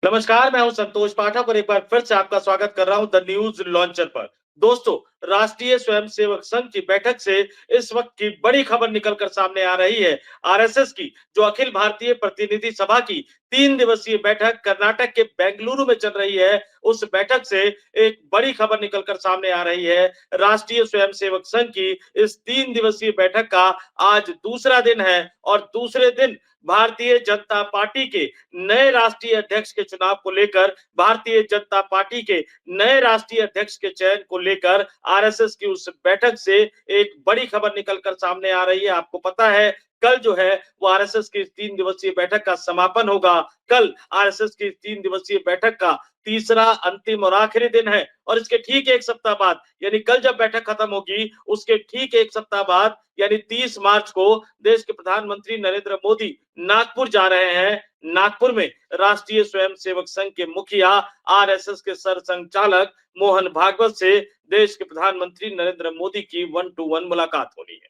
नमस्कार, मैं हूं संतोष पाठक और एक बार फिर से आपका स्वागत कर रहा हूं द न्यूज लॉन्चर पर। दोस्तों, राष्ट्रीय स्वयंसेवक संघ की बैठक से इस वक्त की बड़ी खबर निकलकर सामने आ रही है। आरएसएस की जो अखिल भारतीय प्रतिनिधि सभा की 3 दिवसीय बैठक कर्नाटक के बेंगलुरु में चल रही है, उस बैठक से एक बड़ी खबर निकलकर सामने आ रही है। राष्ट्रीय स्वयंसेवक संघ की इस 3 दिवसीय बैठक का आज दूसरा दिन है और दूसरे दिन भारतीय जनता पार्टी के नए राष्ट्रीय अध्यक्ष के चुनाव को लेकर, भारतीय जनता पार्टी के नए राष्ट्रीय अध्यक्ष के चयन को लेकर आरएसएस की उस बैठक से एक बड़ी खबर निकलकर सामने आ रही है। आपको पता है, कल जो है वो आरएसएस की 3 दिवसीय बैठक का समापन होगा। कल आरएसएस की 3 दिवसीय बैठक का तीसरा, अंतिम और आखिरी दिन है और इसके ठीक एक सप्ताह बाद, यानी कल जब बैठक खत्म होगी उसके ठीक एक सप्ताह बाद यानी 30 मार्च को देश के प्रधानमंत्री नरेंद्र मोदी नागपुर जा रहे हैं। नागपुर में राष्ट्रीय स्वयंसेवक संघ के मुखिया, आरएसएस के सरसंघचालक मोहन भागवत से देश के प्रधानमंत्री नरेंद्र मोदी की 1-to-1 मुलाकात होनी है।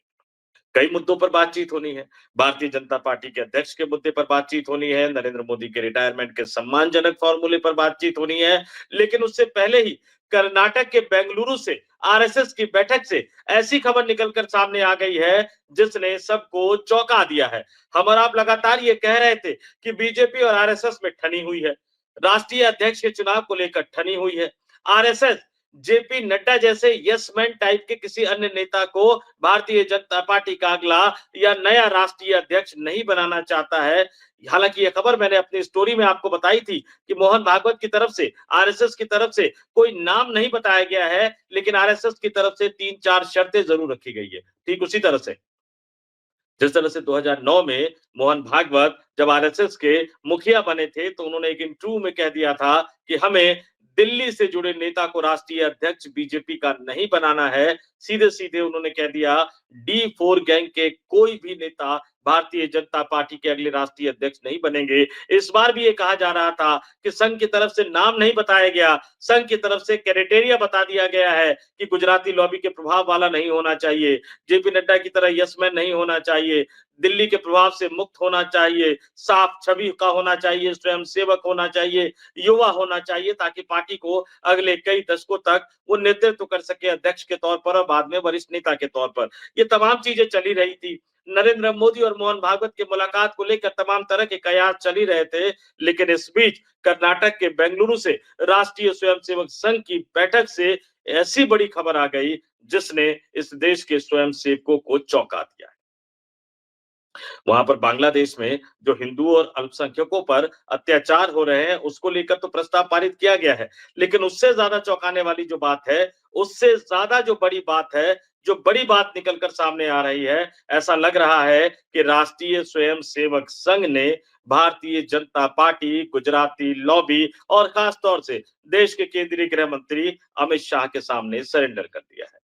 कई मुद्दों पर बातचीत होनी है। भारतीय जनता पार्टी के अध्यक्ष के मुद्दे पर बातचीत होनी है, नरेंद्र मोदी के रिटायरमेंट के सम्मानजनक फॉर्मूले पर बातचीत होनी है। लेकिन उससे पहले ही कर्नाटक के बेंगलुरु से आरएसएस की बैठक से ऐसी खबर निकलकर सामने आ गई है जिसने सबको चौंका दिया है। हम और आप लगातार ये कह रहे थे कि बीजेपी और आरएसएस में ठनी हुई है, राष्ट्रीय अध्यक्ष के चुनाव को लेकर ठनी हुई है। आरएसएस जेपी नड्डा जैसे यस मैन टाइप के किसी अन्य नेता को भारतीय जनता पार्टी का अगला या नया राष्ट्रीय अध्यक्ष नहीं बनाना चाहता है। हालांकि यह खबर मैंने अपनी स्टोरी में आपको बताई थी कि मोहन भागवत की तरफ से, आरएसएस की तरफ से कोई नाम नहीं बताया गया है, लेकिन आरएसएस की तरफ से 3-4 शर्तें जरूर रखी गई है। ठीक उसी तरह से जिस तरह से 2009 में मोहन भागवत जब आरएसएस के मुखिया बने थे तो उन्होंने एक इंटरव्यू में कह दिया था कि हमें दिल्ली से जुड़े नेता को राष्ट्रीय अध्यक्ष बीजेपी का नहीं बनाना है। सीधे सीधे उन्होंने कह दिया D4 गैंग के कोई भी नेता भारतीय जनता पार्टी के अगले राष्ट्रीय अध्यक्ष नहीं बनेंगे। इस बार भी ये कहा जा रहा था कि संघ की तरफ से नाम नहीं बताया गया, संघ की तरफ से क्राइटेरिया बता दिया गया है कि गुजराती लॉबी के प्रभाव वाला नहीं होना चाहिए, जेपी नड्डा की तरह यस-मैन नहीं होना चाहिए, दिल्ली के प्रभाव से मुक्त होना चाहिए, साफ छवि का होना चाहिए, स्वयंसेवक होना चाहिए, युवा होना चाहिए, ताकि पार्टी को अगले कई दशकों तक वो नेतृत्व कर सके अध्यक्ष के तौर पर और बाद में वरिष्ठ नेता के तौर पर। ये तमाम चीजें चली रही थी। नरेंद्र मोदी और मोहन भागवत की मुलाकात को लेकर तमाम तरह के कयास चल ही रहे थे, लेकिन इस बीच कर्नाटक के बेंगलुरु से राष्ट्रीय स्वयंसेवक संघ की बैठक से ऐसी बड़ी खबर आ गई जिसने इस देश के स्वयंसेवकों को चौंका दिया है। वहां पर बांग्लादेश में जो हिंदुओं और अल्पसंख्यकों पर अत्याचार हो रहे हैं उसको लेकर तो प्रस्ताव पारित किया गया है, लेकिन उससे ज्यादा चौंकाने वाली जो बात है, उससे ज्यादा जो बड़ी बात है, जो बड़ी बात निकलकर सामने आ रही है, ऐसा लग रहा है कि राष्ट्रीय स्वयंसेवक संघ ने भारतीय जनता पार्टी, गुजराती लॉबी और खास तौर से देश के केंद्रीय गृह मंत्री अमित शाह के सामने सरेंडर कर दिया है।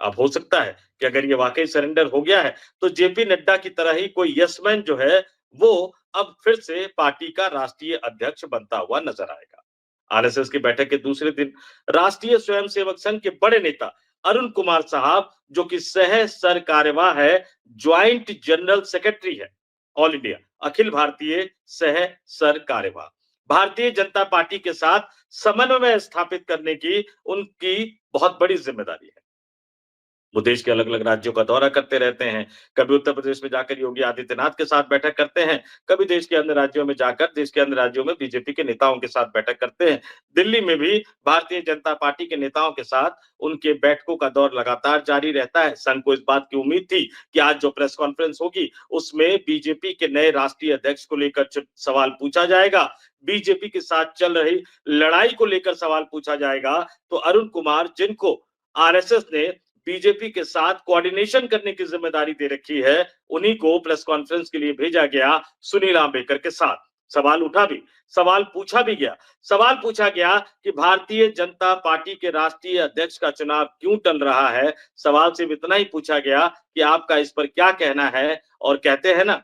अब हो सकता है कि अगर ये वाकई सरेंडर हो गया है तो जेपी नड्डा की तरह ही कोई यस-मैन जो है वो अब फिर से पार्टी का राष्ट्रीय अध्यक्ष बनता हुआ नजर आएगा। आरएसएस की बैठक के दूसरे दिन राष्ट्रीय स्वयंसेवक संघ के बड़े नेता अरुण कुमार साहब, जो कि सह सर कार्यवाह है, ज्वाइंट जनरल सेक्रेटरी है, ऑल इंडिया अखिल भारतीय सह सर कार्यवाह, भारतीय जनता पार्टी के साथ समन्वय स्थापित करने की उनकी बहुत बड़ी जिम्मेदारी है। वो देश के अलग-अलग राज्यों का दौरा करते रहते हैं। कभी उत्तर प्रदेश में जाकर योगी आदित्यनाथ के साथ बैठक करते हैं, कभी देश के अन्य राज्यों में जाकर देश के अन्य राज्यों में बीजेपी के नेताओं के साथ बैठक करते हैं। दिल्ली में भी भारतीय जनता पार्टी के नेताओं के साथ उनके बैठकों का दौर लगातार जारी रहता है। संघ को इस बात की उम्मीद थी कि आज जो प्रेस कॉन्फ्रेंस होगी, उसमें बीजेपी के नए राष्ट्रीय अध्यक्ष को लेकर सवाल पूछा जाएगा, बीजेपी के साथ चल रही लड़ाई को लेकर सवाल पूछा जाएगा। तो अरुण कुमार, जिनको आरएसएस ने बीजेपी के साथ कोऑर्डिनेशन करने की जिम्मेदारी दे रखी है, उन्हीं को प्रेस कॉन्फ्रेंस के लिए भेजा गया सुनील आंबेडकर के साथ। सवाल उठा भी, सवाल पूछा भी गया। सवाल पूछा गया कि भारतीय जनता पार्टी के राष्ट्रीय अध्यक्ष का चुनाव क्यों टल रहा है। सवाल सिर्फ इतना ही पूछा गया कि आपका इस पर क्या कहना है, और कहते हैं ना,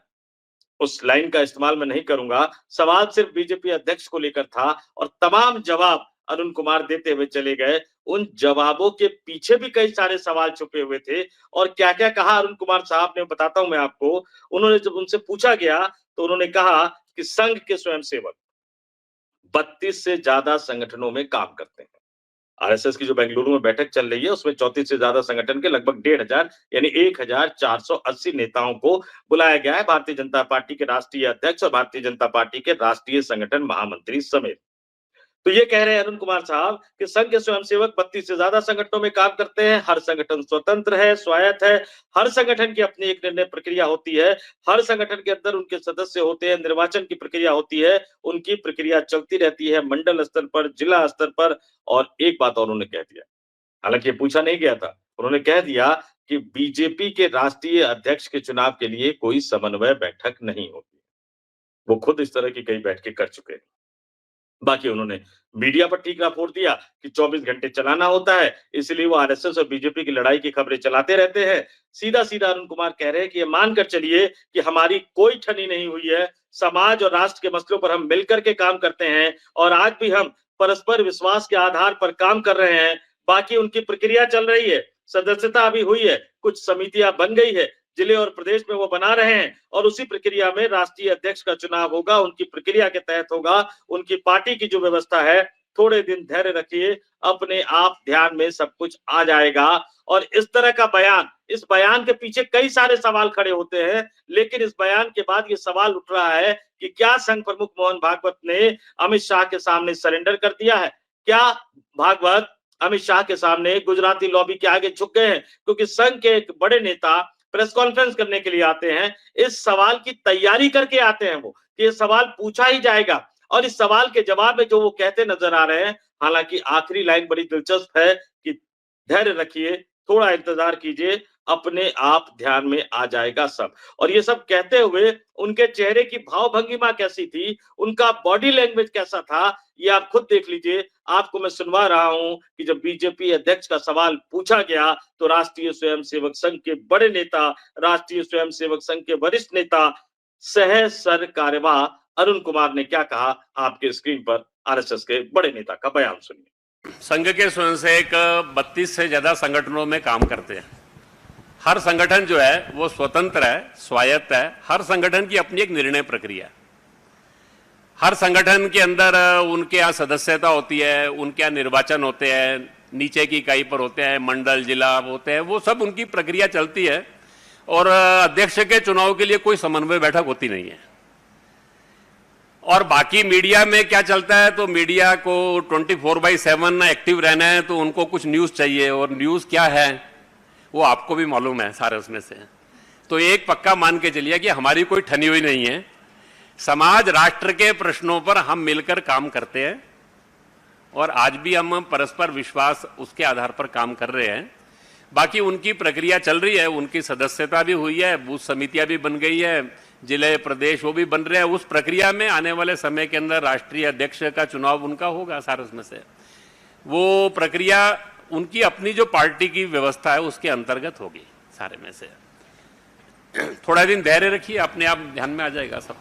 उस लाइन का इस्तेमाल मैं नहीं करूंगा, सवाल सिर्फ बीजेपी अध्यक्ष को लेकर था और तमाम जवाब अरुण कुमार देते हुए चले गए। उन जवाबों के पीछे भी कई सारे सवाल छुपे हुए थे और क्या-क्या कहा अरुण कुमार साहब ने, बताता हूं मैं आपको। उन्होंने जब उनसे पूछा गया तो उन्होंने कहा कि संघ के स्वयंसेवक 32 से ज्यादा संगठनों में काम करते हैं। आरएसएस की जो बेंगलुरु में बैठक चल रही है, उसमें 34 से ज्यादा संगठन के लगभग 1,500 यानी 1,480 नेताओं को बुलाया गया है, भारतीय जनता पार्टी के राष्ट्रीय अध्यक्ष और भारतीय जनता पार्टी के राष्ट्रीय संगठन महामंत्री समेत। तो ये कह रहे हैं अरुण कुमार साहब कि संघ के स्वयंसेवक 32 से ज्यादा संगठनों में काम करते हैं, हर संगठन स्वतंत्र है, स्वायत्त है, हर संगठन की अपनी एक निर्णय प्रक्रिया होती है, हर संगठन के अंदर उनके सदस्य होते हैं, निर्वाचन की प्रक्रिया होती है, उनकी प्रक्रिया चलती रहती है मंडल स्तर पर, जिला स्तर पर। और एक बात और उन्होंने कह दिया, हालांकि ये पूछा नहीं गया था, उन्होंने कह दिया कि बीजेपी के राष्ट्रीय अध्यक्ष के चुनाव के लिए कोई समन्वय बैठक नहीं होती। वो खुद इस तरह की कई बैठकें कर चुके हैं। बाकी उन्होंने मीडिया पर ठीकरा फोड़ दिया कि 24 घंटे चलाना होता है, इसलिए वो आरएसएस और बीजेपी की लड़ाई की खबरें चलाते रहते हैं। सीधा-सीधा अरुण कुमार कह रहे हैं कि ये मानकर चलिए कि हमारी कोई ठनी नहीं हुई है, समाज और राष्ट्र के मसलों पर हम मिलकर के काम करते हैं और आज भी हम परस्पर विश्वास के आधार पर काम कर रहे हैं। बाकी उनकी प्रक्रिया चल रही है, सदस्यता अभी हुई है, कुछ समितियां बन गई है, जिले और प्रदेश में वो बना रहे हैं और उसी प्रक्रिया में राष्ट्रीय अध्यक्ष का चुनाव होगा, उनकी प्रक्रिया के तहत होगा, उनकी पार्टी की जो व्यवस्था है, थोड़े दिन धैर्य रखिए, अपने आप ध्यान में सब कुछ आ जाएगा। और इस तरह का बयान, इस बयान के पीछे कई सारे सवाल खड़े होते हैं, लेकिन इस बयान के बाद ये सवाल उठ रहा है कि क्या संघ प्रमुख मोहन भागवत ने अमित शाह के सामने सरेंडर कर दिया है? क्या भागवत अमित शाह के सामने गुजराती लॉबी के आगे झुक गए हैं? क्योंकि संघ के एक बड़े नेता प्रेस कॉन्फ्रेंस करने के लिए आते हैं, इस सवाल की तैयारी करके आते हैं वो, कि ये सवाल पूछा ही जाएगा और इस सवाल के जवाब में जो वो कहते नजर आ रहे हैं, हालांकि आखिरी लाइन बड़ी दिलचस्प है कि धैर्य रखिए, थोड़ा इंतजार कीजिए, अपने आप ध्यान में आ जाएगा सब। और ये सब कहते हुए उनके चेहरे की भाव भंगिमा कैसी थी, उनका बॉडी लैंग्वेज कैसा था, ये आप खुद देख लीजिए। आपको मैं सुनवा रहा हूं कि जब बीजेपी अध्यक्ष का सवाल पूछा गया तो राष्ट्रीय स्वयंसेवक संघ के बड़े नेता, राष्ट्रीय स्वयंसेवक संघ के वरिष्ठ नेता, सह सर कार्यवाह अरुण कुमार ने क्या कहा, आपके स्क्रीन पर आरएसएस के बड़े नेता का बयान सुनिए। संघ के स्वयंसेवक 32 से ज्यादा संगठनों में काम करते हैं। हर संगठन जो है वो स्वतंत्र है, स्वायत्त है, हर संगठन की अपनी एक निर्णय प्रक्रिया है। हर संगठन के अंदर उनके यहाँ सदस्यता होती है, उनके यहाँ निर्वाचन होते हैं, नीचे की इकाई पर होते हैं, मंडल जिला होते हैं, वो सब उनकी प्रक्रिया चलती है और अध्यक्ष के चुनाव के लिए कोई समन्वय बैठक होती नहीं है। और बाकी मीडिया में क्या चलता है, तो मीडिया को 24/7 एक्टिव रहना है, तो उनको कुछ न्यूज चाहिए, और न्यूज क्या है वो आपको भी मालूम है सारे उसमें से। तो एक पक्का मान के चलिए कि हमारी कोई ठनी हुई नहीं है, समाज राष्ट्र के प्रश्नों पर हम मिलकर काम करते हैं और आज भी हम परस्पर विश्वास उसके आधार पर काम कर रहे हैं। बाकी उनकी प्रक्रिया चल रही है, उनकी सदस्यता भी हुई है, बूथ समितियां भी बन गई है, जिले प्रदेश वो भी बन रहे हैं। उस प्रक्रिया में आने वाले समय के अंदर राष्ट्रीय अध्यक्ष का चुनाव उनका होगा सारे उसमें से। वो प्रक्रिया उनकी अपनी जो पार्टी की व्यवस्था है उसके अंतर्गत होगी सारे में से। थोड़ा दिन धैर्य रखिए, अपने आप ध्यान में आ जाएगा सब।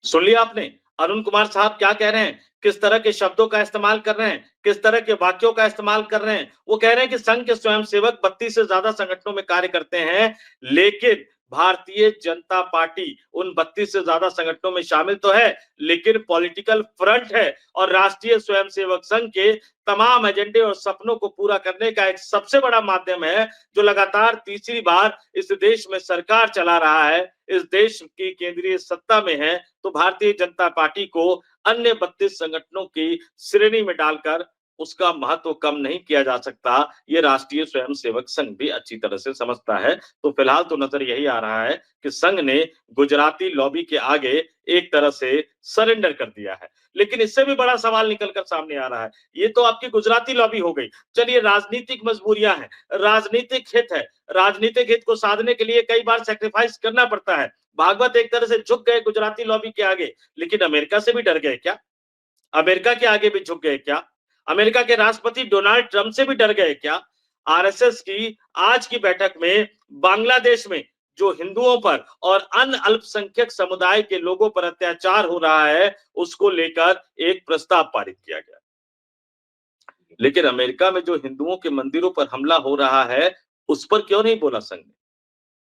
सुन लिया आपने अरुण कुमार साहब क्या कह रहे हैं, किस तरह के शब्दों का इस्तेमाल कर रहे हैं, किस तरह के वाक्यों का इस्तेमाल कर रहे हैं। वो कह रहे हैं कि संघ के स्वयंसेवक 32 से ज्यादा संगठनों में कार्य करते हैं, लेकिन भारतीय जनता पार्टी उन 32 से ज्यादा संगठनों में शामिल तो है, लेकिन पॉलिटिकल फ्रंट है और राष्ट्रीय स्वयंसेवक संघ के तमाम एजेंडे और सपनों को पूरा करने का एक सबसे बड़ा माध्यम है, जो लगातार तीसरी बार इस देश में सरकार चला रहा है, इस देश की केंद्रीय सत्ता में है। तो भारतीय जनता पार्टी को अन्य 32 संगठनों की श्रेणी में डालकर उसका महत्व कम नहीं किया जा सकता, ये राष्ट्रीय स्वयंसेवक संघ भी अच्छी तरह से समझता है। तो फिलहाल तो नजर यही आ रहा है कि संघ ने गुजराती लॉबी के आगे एक तरह से सरेंडर कर दिया है। लेकिन इससे भी बड़ा सवाल निकलकर सामने आ रहा है, ये तो आपकी गुजराती लॉबी हो गई, चलिए राजनीतिक मजबूरियां हैं, राजनीतिक हित है, राजनीतिक हित को साधने के लिए कई बार सैक्रिफाइस करना पड़ता है। भागवत एक तरह से झुक गए गुजराती लॉबी के आगे, लेकिन अमेरिका से भी डर गए क्या? अमेरिका के आगे भी झुक गए क्या? अमेरिका के राष्ट्रपति डोनाल्ड ट्रंप से भी डर गए क्या? आरएसएस की आज की बैठक में बांग्लादेश में जो हिंदुओं पर और अन्य अल्पसंख्यक समुदाय के लोगों पर अत्याचार हो रहा है, उसको लेकर एक प्रस्ताव पारित किया गया। लेकिन अमेरिका में जो हिंदुओं के मंदिरों पर हमला हो रहा है, उस पर क्यों नहीं बोला संघ ने?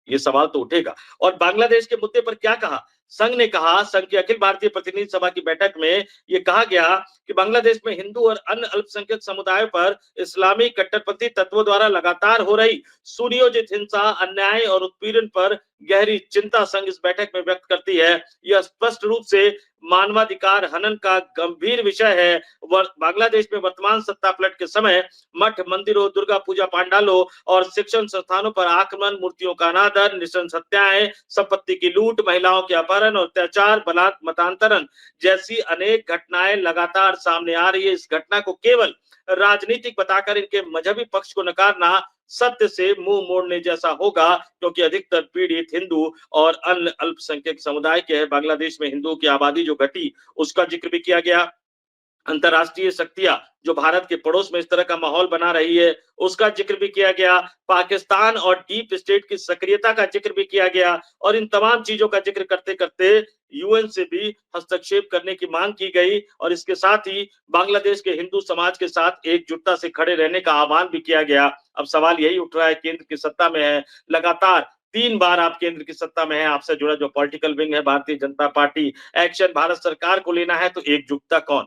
ये सवाल तो उठेगा। और बांग्लादेश के मुद्दे पर क्या कहा? संघ ने कहा, संघ की अखिल भारतीय प्रतिनिधि सभा की बैठक में यह कहा गया कि बांग्लादेश में हिंदू और अन्य अल्पसंख्यक समुदायों पर इस्लामी कट्टरपंथी तत्वों द्वारा लगातार हो रही सुनियोजित हिंसा, अन्याय और उत्पीड़न पर गहरी चिंता संघ इस बैठक में व्यक्त करती है। यह स्पष्ट रूप से मानवाधिकार हनन का गंभीर विषय है। बांग्लादेश में वर्तमान सत्ता पलट के समय मठ, मंदिरों, दुर्गा पूजा पंडालों और शिक्षण संस्थानों पर आक्रमण, मूर्तियों का अनादर, नृशंस हत्याएं, संपत्ति की लूट, महिलाओं के अपहरण और अत्याचार, बलात्कार, मतांतरण जैसी अनेक घटनाएं लगातार सामने आ रही है। इस घटना को केवल राजनीतिक बताकर इनके मजहबी पक्ष को नकारना सत्य से मुंह मोड़ने जैसा होगा, क्योंकि अधिकतर पीड़ित हिंदू और अन्य अल्पसंख्यक समुदाय के हैं। बांग्लादेश में हिंदुओं की आबादी जो घटी, उसका जिक्र भी किया गया। अंतरराष्ट्रीय शक्तियां जो भारत के पड़ोस में इस तरह का माहौल बना रही है, उसका जिक्र भी किया गया। पाकिस्तान और डीप स्टेट की सक्रियता का जिक्र भी किया गया और इन तमाम चीजों का जिक्र करते करते यूएन से भी हस्तक्षेप करने की मांग की गई और इसके साथ ही बांग्लादेश के हिंदू समाज के साथ एकजुटता से खड़े रहने का आह्वान भी किया गया। अब सवाल यही उठ रहा है, केंद्र की सत्ता में है, लगातार 3 बार आप केंद्र की सत्ता में है, आपसे जुड़ा जो पॉलिटिकल विंग है भारतीय जनता पार्टी, एक्शन भारत सरकार को लेना है, तो एकजुटता कौन?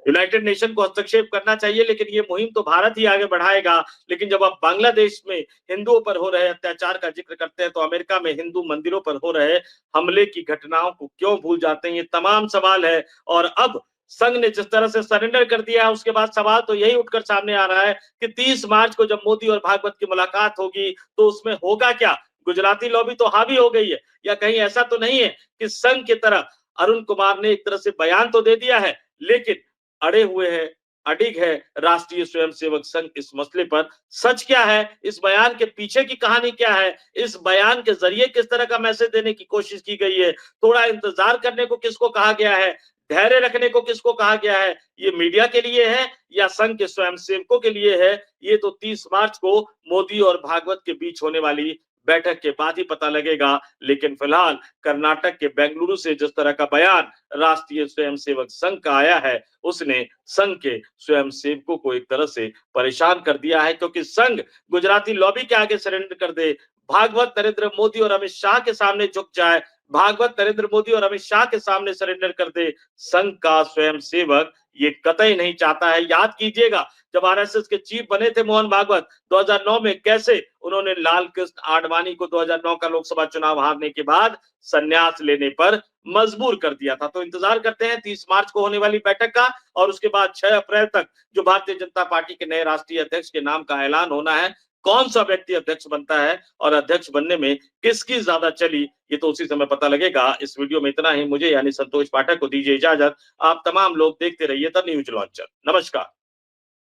यूनाइटेड नेशन को हस्तक्षेप करना चाहिए, लेकिन ये मुहिम तो भारत ही आगे बढ़ाएगा। लेकिन जब आप बांग्लादेश में हिंदुओं पर हो रहे अत्याचार का जिक्र करते हैं, तो अमेरिका में हिंदू मंदिरों पर हो रहे हमले की घटनाओं को क्यों भूल जाते हैं? ये तमाम सवाल है। और अब संघ ने जिस तरह से सरेंडर कर दिया है, उसके बाद सवाल तो यही उठकर सामने आ रहा है कि 30 मार्च को जब मोदी और भागवत की मुलाकात होगी, तो उसमें होगा क्या? गुजराती लॉबी तो हावी हो गई है, या कहीं ऐसा तो नहीं है कि संघ की तरह अरुण कुमार ने एक तरह से बयान तो दे दिया है, लेकिन अड़े हुए हैं, अडिग है राष्ट्रीय स्वयंसेवक संघ इस मसले पर। सच क्या है? इस बयान के पीछे की कहानी क्या है? इस बयान के जरिए किस तरह का मैसेज देने की कोशिश की गई है? थोड़ा इंतजार करने को किसको कहा गया है? धैर्य रखने को किसको कहा गया है? ये मीडिया के लिए है या संघ के स्वयंसेवकों के लिए है? ये तो 30 मार्च को मोदी और भागवत के बीच होने वाली बैठक के बाद ही पता लगेगा। लेकिन फिलहाल कर्नाटक के बेंगलुरु से जिस तरह का बयान राष्ट्रीय स्वयंसेवक संघ का आया है, उसने संघ के स्वयंसेवकों को एक तरह से परेशान कर दिया है, क्योंकि संघ गुजराती लॉबी के आगे सरेंडर कर दे, भागवत नरेंद्र मोदी और अमित शाह के सामने झुक जाए, भागवत नरेंद्र मोदी और अमित शाह के सामने सरेंडर कर दे, संघ का स्वयंसेवक ये कतई नहीं चाहता है। याद कीजिएगा, जब आरएसएस के चीफ बने थे मोहन भागवत 2009 में, कैसे उन्होंने लाल कृष्ण आडवाणी को 2009 का लोकसभा चुनाव हारने के बाद संन्यास लेने पर मजबूर कर दिया था। तो इंतजार करते हैं 30 मार्च को होने वाली बैठक का, और उसके बाद 6 अप्रैल तक जो भारतीय जनता पार्टी के नए राष्ट्रीय अध्यक्ष के नाम का ऐलान होना है, कौन सा व्यक्ति अध्यक्ष बनता है और अध्यक्ष बनने में किसकी ज्यादा चली, ये तो उसी समय पता लगेगा। इस वीडियो में इतना ही। मुझे यानी संतोष पाठक को दीजिए इजाजत। आप तमाम लोग देखते रहिए द न्यूज लॉन्चर। नमस्कार।